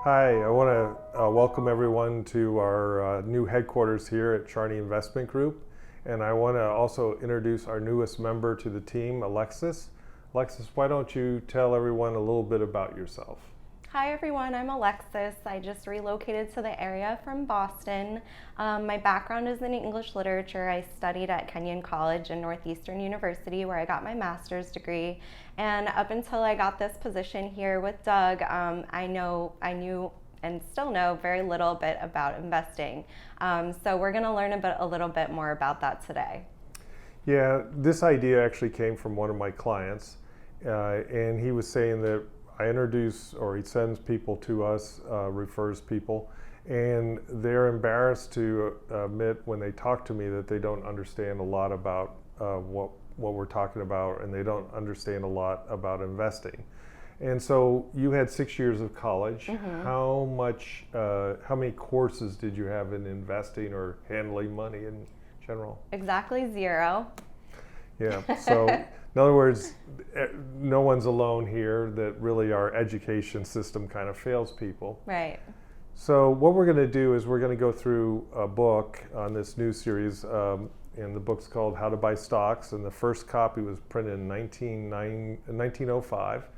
Hi, I want to welcome everyone to our new headquarters here at Charney Investment Group. And I want to also introduce our newest member to the team, Alexis. Alexis, why don't you tell everyone a little bit about yourself? Hi everyone, I'm Alexis. I just relocated to the area from Boston. My background is in English literature. I studied at Kenyon College and Northeastern University where I got my master's degree. And up until I got this position here with Doug, I knew and still know very little bit about investing. So we're going to learn a little bit more about that today. Yeah, this idea actually came from one of my clients, and he was saying that I introduce, or he sends people to us, refers people, and they're embarrassed to admit when they talk to me that they don't understand a lot about what we're talking about, and they don't understand a lot about investing. And so you had 6 years of college. Mm-hmm. How many courses did you have in investing or handling money in general? Exactly 0. Yeah, so in other words, no one's alone here that really our education system kind of fails people. Right. So what we're going to do is we're going to go through a book on this new series, and the book's called How to Buy Stocks, and the first copy was printed in 1905,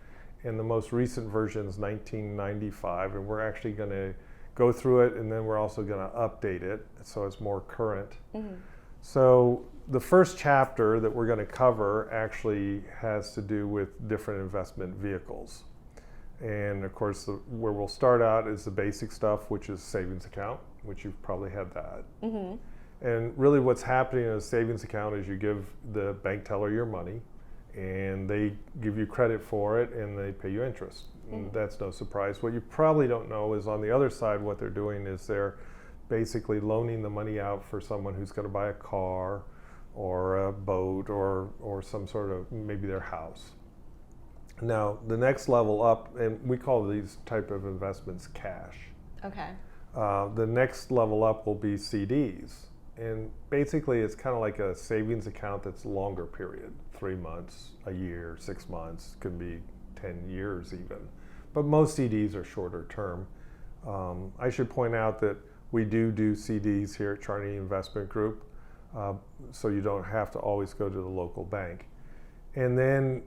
and the most recent version is 1995, and we're actually going to go through it, and then we're also going to update it so it's more current. Mm-hmm. So the first chapter that we're going to cover actually has to do with different investment vehicles. And of course, where we'll start out is the basic stuff, which is savings account, which you've probably had that. Mm-hmm. And really what's happening in a savings account is you give the bank teller your money, and they give you credit for it, and they pay you interest. Mm-hmm. That's no surprise. What you probably don't know is on the other side, what they're doing is they're basically loaning the money out for someone who's going to buy a car or a boat or some sort of, maybe their house. Now, the next level up, and we call these type of investments cash. Okay. The next level up will be CDs. And basically, it's kind of like a savings account that's longer period, 3 months, a year, 6 months, could be 10 years even. But most CDs are shorter term. I should point out that we do CDs here at Charney Investment Group, so you don't have to always go to the local bank. And then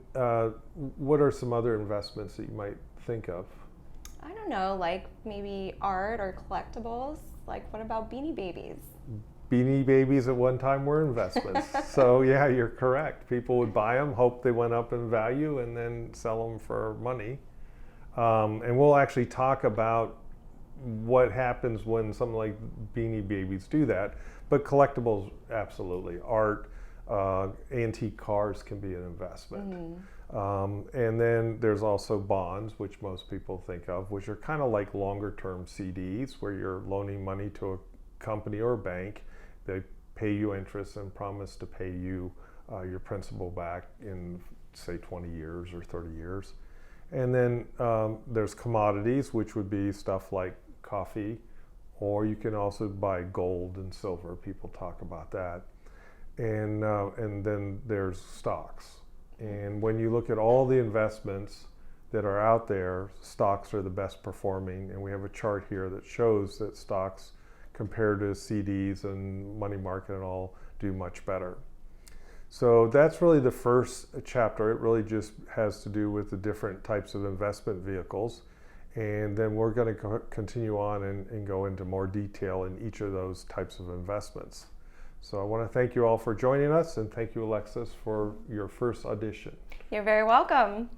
what are some other investments that you might think of? I don't know, like maybe art or collectibles. Like what about Beanie Babies? Beanie Babies at one time were investments. So yeah, you're correct. People would buy them, hope they went up in value, and then sell them for money. And we'll actually talk about what happens when something like Beanie Babies do that. But collectibles, absolutely. Art, antique cars can be an investment. Mm-hmm. And then there's also bonds, which most people think of, which are kind of like longer term CDs where you're loaning money to a company or a bank. They pay you interest and promise to pay you your principal back in, say, 20 years or 30 years. And then there's commodities, which would be stuff like coffee, or you can also buy gold and silver. People talk about that. And then there's stocks. And when you look at all the investments that are out there, stocks are the best performing. And we have a chart here that shows that stocks compared to CDs and money market and all do much better. So that's really the first chapter. It really just has to do with the different types of investment vehicles. And then we're going to continue on and go into more detail in each of those types of investments. So I want to thank you all for joining us, and thank you, Alexis, for your first audition. You're very welcome.